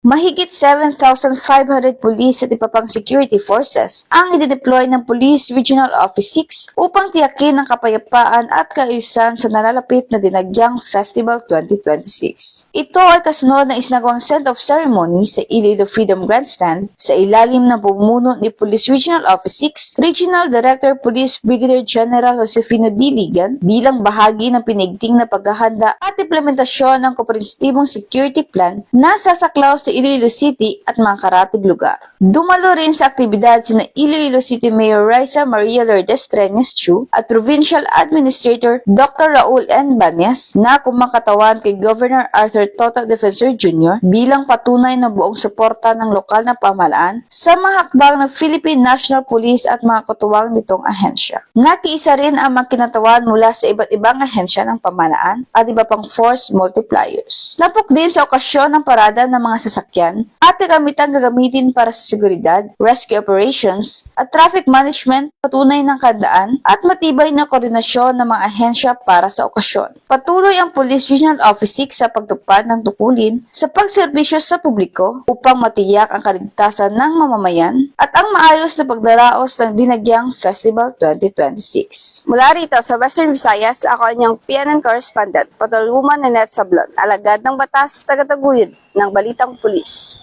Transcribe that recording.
Mahigit 7,500 police at iba pang security forces ang i-deploy ng Police Regional Office 6 upang tiyakin ang kapayapaan at kaayusan sa nalalapit na Dinagyang Festival 2026. Ito ay kasunod ng isinagawang send-off ceremony sa Iloilo Freedom Grandstand sa ilalim ng pamumuno ni Police Regional Office 6 Regional Director Police Brigadier General Josefino D. Ligan bilang bahagi ng pinigting na paghahanda at implementasyon ng komprehensibong security plan na sasaklaw sa Iloilo City at mga karatig lugar. Dumalo rin sa aktibidad sina Iloilo City Mayor Raisa Maria Lourdes Trenes Chu at Provincial Administrator Dr. Raul N. Banyas na kumakatawan kay Governor Arthur Tota Defensor Jr. bilang patunay ng buong suporta ng lokal na pamahalaan sa mga hakbang ng Philippine National Police at mga katuwang nitong ahensya. Nakiisa rin ang mga kinatawan mula sa iba't ibang ahensya ng pamahalaan at iba pang force multipliers. Napok din sa okasyon ng parada ng mga sasakyan at kagamitang gagamitin para sa seguridad, rescue operations at traffic management, patunay ng kandaan at matibay na koordinasyon ng mga ahensya para sa okasyon. Patuloy ang Police Regional Office 6 sa pagtupad ng tukulin sa pagserbisyo sa publiko upang matiyak ang kaligtasan ng mamamayan at ang maayos na pagdaraos ng Dinagyang Festival 2026. Mula rito sa Western Visayas, ako ang inyong PNN correspondent, Patulguman Nanette Sablon, alagad ng batas, tagataguyod ng Balitang Pulis.